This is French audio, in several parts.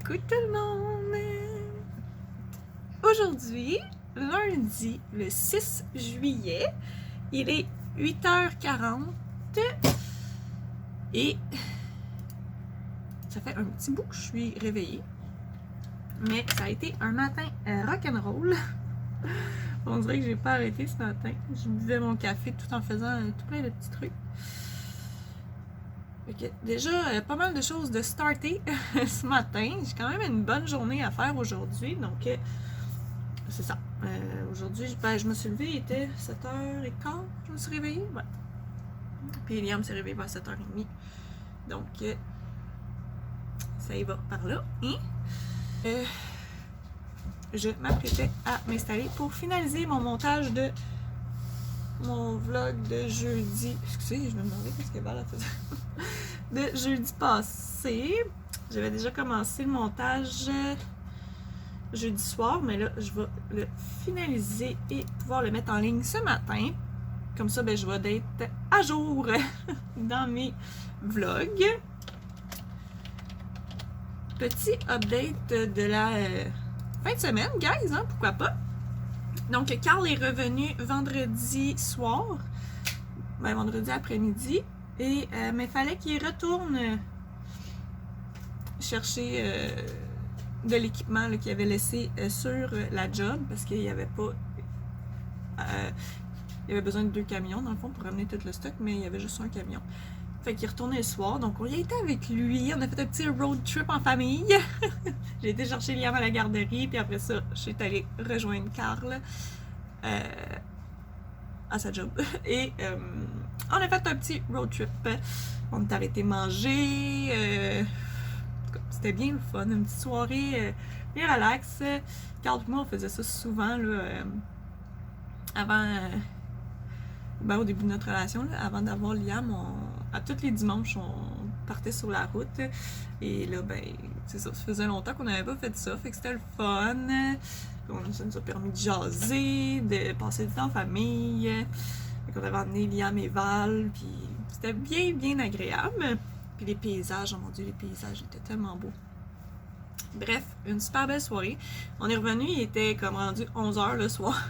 Coucou tout le monde! Aujourd'hui, lundi, le 6 juillet, il est 8h40 et ça fait un petit bout que je suis réveillée. Mais ça a été un matin rock'n'roll. On dirait que j'ai pas arrêté ce matin. Je buvais mon café tout en faisant tout plein de petits trucs. Okay. Déjà, pas mal de choses de starter ce matin. J'ai quand même une bonne journée à faire aujourd'hui. Donc, c'est ça. Aujourd'hui, je me suis levée, il était 7h15. Je me suis réveillée. Ouais. Puis Liam s'est réveillé vers 7h30. Donc, ça y va par là. Hein? Je m'apprêtais à m'installer pour finaliser mon montage de mon vlog de jeudi. Excusez, je me demandais qu'est-ce que Val a fait. De jeudi passé. J'avais déjà commencé le montage jeudi soir, mais là, je vais le finaliser et pouvoir le mettre en ligne ce matin. Comme ça, ben, je vais être à jour dans mes vlogs. Petit update de la fin de semaine, guys, hein, pourquoi pas. Donc, Carl est revenu vendredi soir, ben, vendredi après-midi, et mais il fallait qu'il retourne chercher de l'équipement qu'il avait laissé sur la job, parce qu'il n'y avait pas... il avait besoin de 2 camions, dans le fond, pour ramener tout le stock, mais il y avait juste un camion. Fait qu'il retournait le soir, donc on y a été avec lui, on a fait un petit road trip en famille. J'ai été chercher Liam à la garderie, puis après ça, je suis allée rejoindre Carl à sa job. Et on a fait un petit road trip. On est arrêté manger. C'était bien le fun, une petite soirée bien relax. Carl et moi, on faisait ça souvent là, avant... Ben, au début de notre relation, là, avant d'avoir Liam, à tous les dimanches, on partait sur la route. Et là, ben, c'est ça, ça faisait longtemps qu'on n'avait pas fait ça, fait que c'était le fun. Ça nous a permis de jaser, de passer du temps en famille. Fait qu'on avait emmené Liam et Val, puis c'était bien, bien agréable. Puis les paysages, oh mon Dieu, les paysages étaient tellement beaux. Bref, une super belle soirée. On est revenu, il était comme rendu 11h le soir.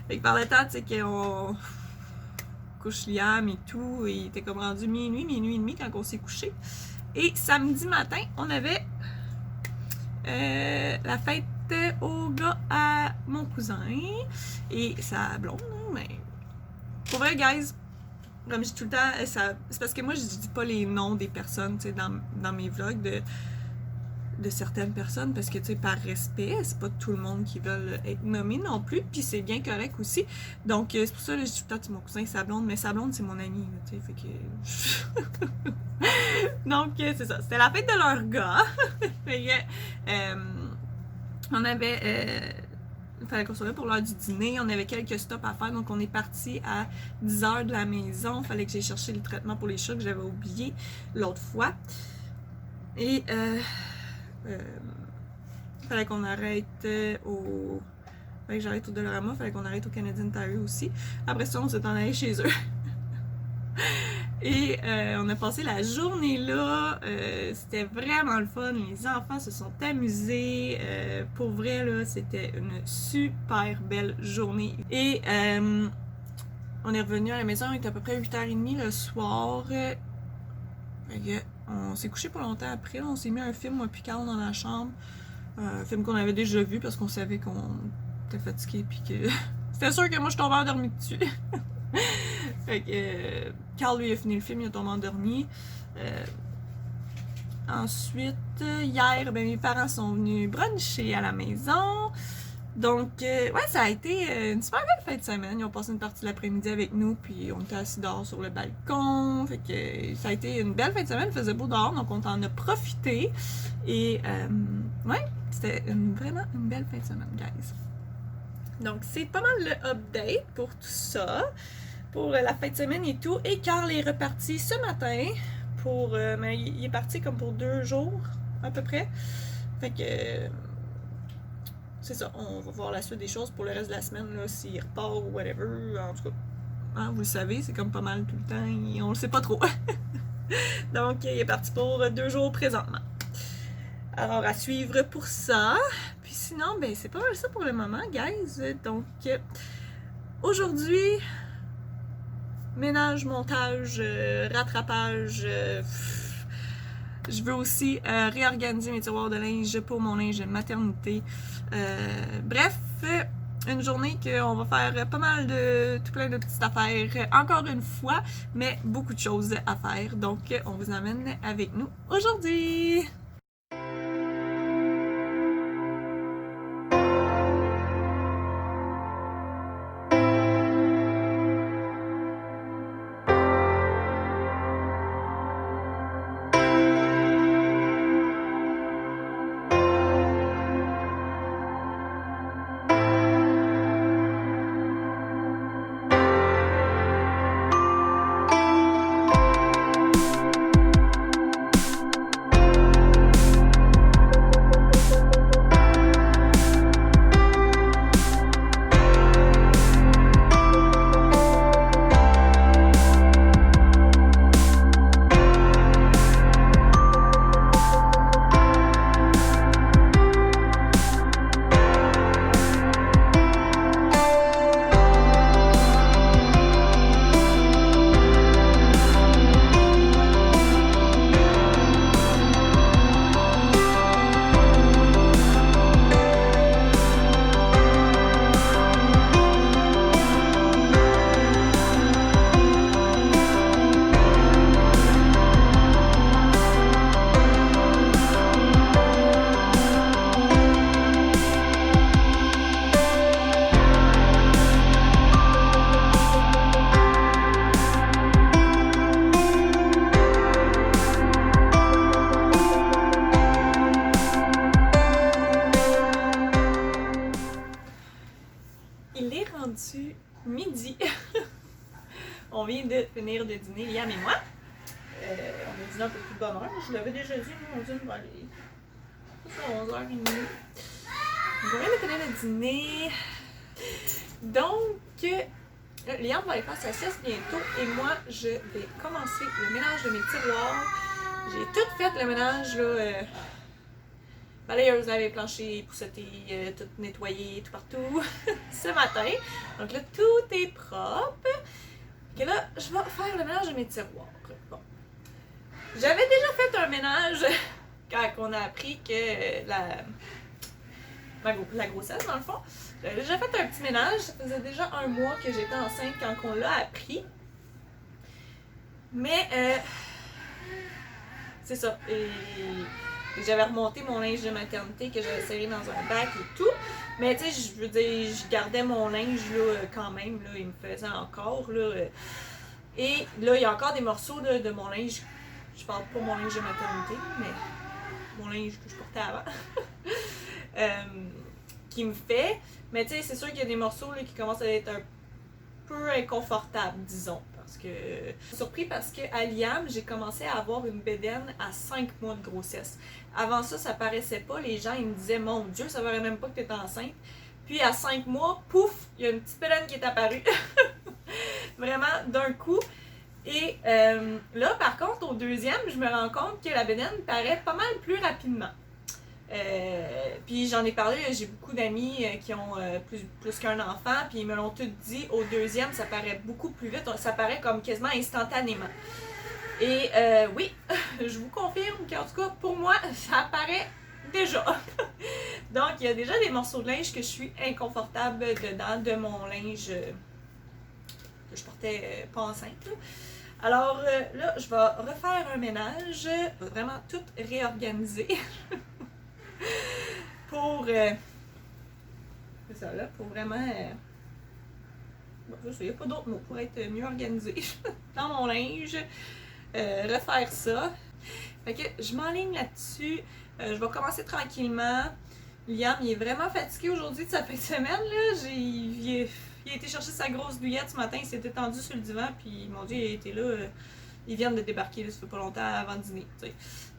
Fait que par le temps, tu sais, qu'on couche Liam et tout, il était comme rendu minuit et demi quand on s'est couché. Et samedi matin, on avait la fête au gars à mon cousin et sa blonde, hein, mais pour vrai, guys, comme je dis tout le temps, c'est parce que moi, je dis pas les noms des personnes, tu sais, dans mes vlogs de certaines personnes, parce que, tu sais, par respect, c'est pas tout le monde qui veut être nommé non plus, puis c'est bien correct aussi. Donc, c'est pour ça que je dis tout le temps, c'est mon cousin et sa blonde, mais sa blonde, c'est mon amie, tu sais, fait que... Donc, c'est ça, c'était la fête de leur gars. Fait que, on avait... il fallait qu'on soit là pour l'heure du dîner, on avait quelques stops à faire, donc on est parti à 10h de la maison. Il fallait que j'aille chercher le traitement pour les chats que j'avais oublié l'autre fois. Et... fallait qu'on arrête au... Fallait que j'arrête au Dollarama, fallait qu'on arrête au Canadian Tire aussi. Après ça, on s'est en allé chez eux. Et on a passé la journée là. C'était vraiment le fun. Les enfants se sont amusés. Pour vrai, là, c'était une super belle journée. Et on est revenu à la maison, il était à peu près 8h30 le soir. On s'est couché pas longtemps après, on s'est mis un film, moi puis Carl, dans la chambre. Un film qu'on avait déjà vu parce qu'on savait qu'on était fatigué puis que... C'était sûr que moi je tombais endormie dessus. Fait que Carl, lui, a fini le film, il a tombé endormi. Ensuite, hier, ben, mes parents sont venus bruncher à la maison. Donc, ouais, ça a été une super belle fin de semaine. Ils ont passé une partie de l'après-midi avec nous, puis on était assis dehors sur le balcon. Fait que ça a été une belle fin de semaine. Il faisait beau dehors, donc on en a profité. Et, ouais, c'était vraiment une belle fin de semaine, guys. Donc, c'est pas mal le update pour tout ça, pour la fin de semaine et tout. Et Carl est reparti ce matin pour... mais il est parti comme pour 2 jours, à peu près. Fait que... c'est ça, on va voir la suite des choses pour le reste de la semaine, là, s'il repart ou whatever. En tout cas, hein, vous le savez, c'est comme pas mal tout le temps, on le sait pas trop. Donc, il est parti pour 2 jours présentement. Alors, à suivre pour ça. Puis sinon, ben c'est pas mal ça pour le moment, guys. Donc, aujourd'hui, ménage, montage, rattrapage. Je veux aussi réorganiser mes tiroirs de linge pour mon linge maternité. Bref, une journée qu'on va faire pas mal de tout plein de petites affaires encore une fois, mais beaucoup de choses à faire. Donc, on vous emmène avec nous aujourd'hui. Il est rendu midi. On vient de finir de dîner, Liam et moi. On a dîné un peu plus de bonne heure. Je l'avais déjà dit, on dîne vers les 11h30. Donc, on vient de finir le dîner. Donc, Liam va aller faire sa sieste bientôt et moi, je vais commencer le ménage de mes tiroirs. J'ai tout fait le ménage, là. Balayeuse, laver, plancher, pousseter, tout nettoyer, tout partout ce matin. Donc là, tout est propre. Et là, je vais faire le ménage de mes tiroirs. Bon. J'avais déjà fait un ménage quand on a appris que la grossesse, dans le fond. J'avais déjà fait un petit ménage. Ça faisait déjà 1 mois que j'étais enceinte quand on l'a appris. Mais, c'est ça. Et j'avais remonté mon linge de maternité que j'avais serré dans un bac et tout. Mais tu sais, je veux dire, je gardais mon linge là, quand même. Là, il me faisait encore. Là, et là, il y a encore des morceaux là, de mon linge. Je parle pas de mon linge de maternité, mais mon linge que je portais avant. Qui me fait. Mais tu sais, c'est sûr qu'il y a des morceaux là, qui commencent à être un peu inconfortables, disons. Parce que je suis surpris parce qu'à Liam, j'ai commencé à avoir une bédaine à 5 mois de grossesse. Avant ça, ça paraissait pas. Les gens, ils me disaient, mon Dieu, ça paraît même pas que tu es enceinte. Puis à 5 mois, pouf, il y a une petite bédaine qui est apparue. Vraiment, d'un coup. Et là, par contre, au deuxième, je me rends compte que la bédaine paraît pas mal plus rapidement. Puis j'en ai parlé, j'ai beaucoup d'amis qui ont plus qu'un enfant, puis ils me l'ont tous dit, au deuxième, ça paraît beaucoup plus vite, ça paraît comme quasiment instantanément. Et oui, je vous confirme qu'en tout cas, pour moi, ça apparaît déjà. Donc, il y a déjà des morceaux de linge que je suis inconfortable dedans, de mon linge que je portais pas enceinte. Alors là, je vais refaire un ménage, vraiment tout réorganiser. Pour c'est ça là, pour vraiment bon, je sais, il n'y a pas d'autres mots pour être mieux organisé dans mon linge, refaire ça. Fait que je m'enligne là-dessus. Je vais commencer tranquillement. Liam, il est vraiment fatigué aujourd'hui de sa fin de semaine là. Il a été chercher sa grosse douillette ce matin, il s'est étendu sur le divan, puis mon Dieu, il était là. Ils viennent de débarquer, là, ça fait pas longtemps avant de dîner, tu sais.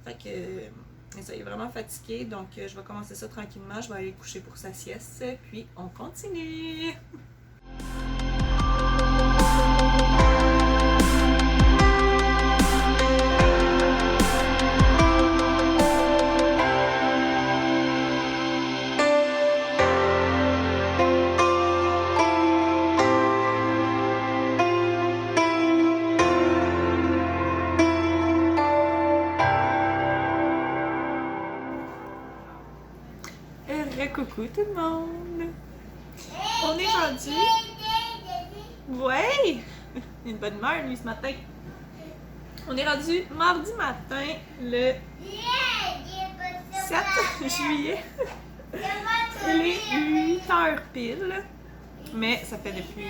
Fait que ça, il est vraiment fatigué, donc je vais commencer ça tranquillement. Je vais aller coucher pour sa sieste, puis on continue. Coucou tout le monde! On est rendu... Ouais! Une bonne humeur, lui, ce matin. On est rendu mardi matin, le 7 juillet. Il est 8h pile, mais ça fait depuis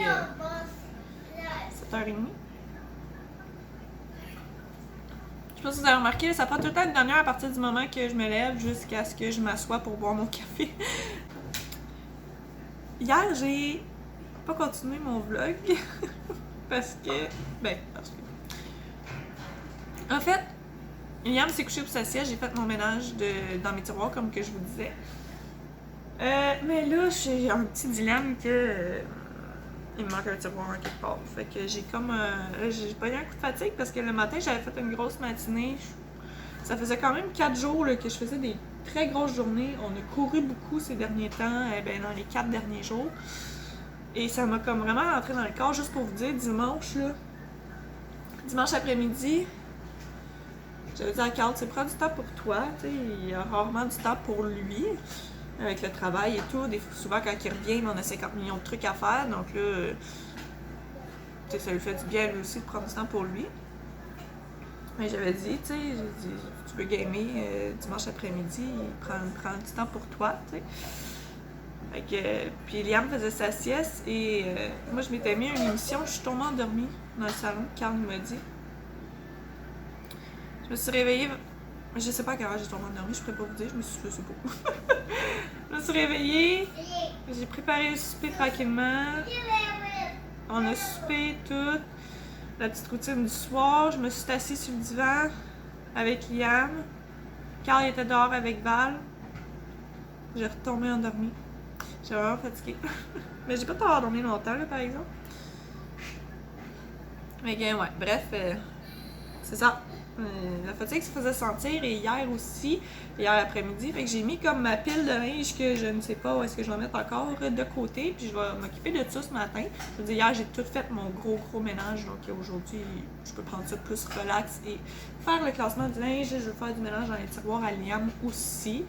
7h30. Je sais pas si vous avez remarqué, ça prend tout le temps une demi-heure à partir du moment que je me lève jusqu'à ce que je m'assoie pour boire mon café. Hier, j'ai pas continué mon vlog parce que... En fait, Liam s'est couché pour sa sieste, j'ai fait mon ménage dans mes tiroirs comme que je vous disais. Mais là, j'ai un petit dilemme que... il me manque un tiroir en quelque part. Fait que j'ai comme... j'ai pas eu un coup de fatigue parce que le matin, j'avais fait une grosse matinée. Ça faisait quand même 4 jours là, que je faisais des très grosses journées. On a couru beaucoup ces derniers temps, dans les 4 derniers jours. Et ça m'a comme vraiment rentré dans le corps, juste pour vous dire, dimanche après-midi, j'avais dit à Carl, tu prends du temps pour toi, tu sais, il y a rarement du temps pour lui, avec le travail et tout. Souvent, quand il revient, on a 50 millions de trucs à faire, donc là, tu sais, ça lui fait du bien lui aussi de prendre du temps pour lui. Mais j'avais dit, tu sais, tu veux gamer dimanche après-midi, prends du temps pour toi, tu sais. Fait que, puis Liam faisait sa sieste et moi je m'étais mis une émission, je suis tombée endormie dans le salon, Carl m'a dit. Je me suis réveillée, je sais pas à quelle heure j'ai tombé endormie, je pourrais pas vous dire, je sais pas. Je me suis réveillée, j'ai préparé le souper tranquillement, on a soupé tout, la petite routine du soir, je me suis assise sur le divan avec Liam, Carl était dehors avec Val, j'ai retombé endormie. J'étais vraiment fatiguée. Mais j'ai pas tard dormi longtemps, là, par exemple. Mais ouais, bref, c'est ça. La fatigue se faisait sentir, et hier aussi, hier après-midi. Fait que j'ai mis comme ma pile de linge que je ne sais pas où est-ce que je vais mettre encore de côté. Puis je vais m'occuper de ça ce matin. Je veux dire, hier, j'ai tout fait mon gros ménage. Donc aujourd'hui, je peux prendre ça plus relax et faire le classement du linge. Je veux faire du ménage dans les tiroirs à Liam aussi.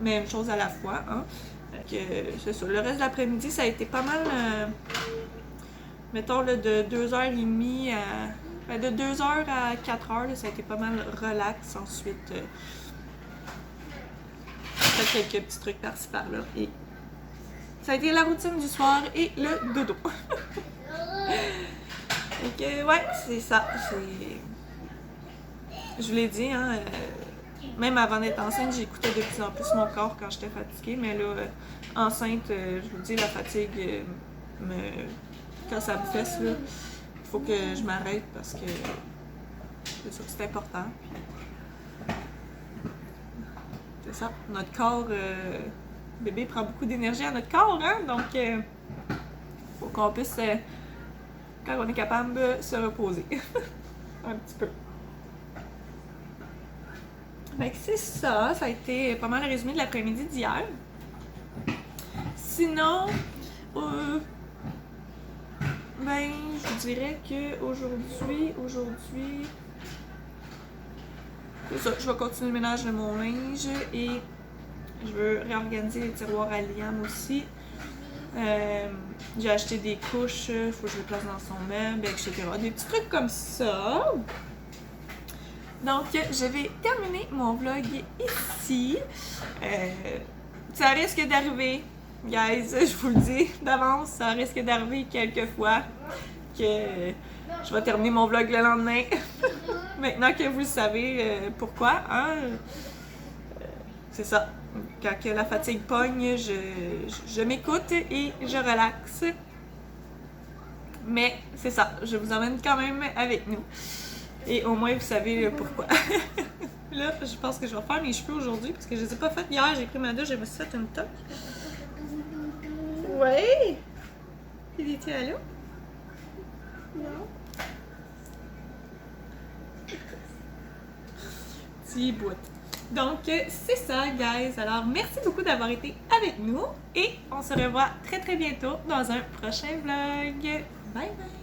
Mais une chose à la fois, hein. C'est ça. Le reste de l'après-midi, ça a été pas mal, mettons, là, de 2h30 à... de 2h à 4h, là, ça a été pas mal relax. Ensuite, fait quelques petits trucs par-ci par-là. Et ça a été la routine du soir et le dodo. Donc, ouais, c'est ça. Je vous l'ai dit, hein... même avant d'être enceinte, j'écoutais de plus en plus mon corps quand j'étais fatiguée, mais là, enceinte, je vous dis, la fatigue, quand ça me fesse, là, il faut que je m'arrête parce que c'est sûr que c'est important. C'est ça, notre corps, bébé prend beaucoup d'énergie à notre corps, hein, donc il faut qu'on puisse, quand on est capable, se reposer un petit peu. Fait que c'est ça, ça a été pas mal le résumé de l'après-midi d'hier. Sinon, je vous dirais que aujourd'hui, c'est ça, je vais continuer le ménage de mon linge et je veux réorganiser les tiroirs à Liam aussi. J'ai acheté des couches, il faut que je les place dans son meuble, etc. Des petits trucs comme ça. Donc, je vais terminer mon vlog ici. Ça risque d'arriver, guys, je vous le dis d'avance, ça risque d'arriver quelques fois que je vais terminer mon vlog le lendemain. Maintenant que vous le savez pourquoi, hein, c'est ça. Quand que la fatigue pogne, je m'écoute et je relaxe. Mais c'est ça, je vous emmène quand même avec nous. Et au moins, vous savez pourquoi. Là, je pense que je vais faire mes cheveux aujourd'hui parce que je les ai pas fait hier. J'ai pris ma douche, je me suis fait une toque. Ouais! Il était allô? Non? Petit bout. Donc, c'est ça, guys. Alors, merci beaucoup d'avoir été avec nous. Et on se revoit très bientôt dans un prochain vlog. Bye bye!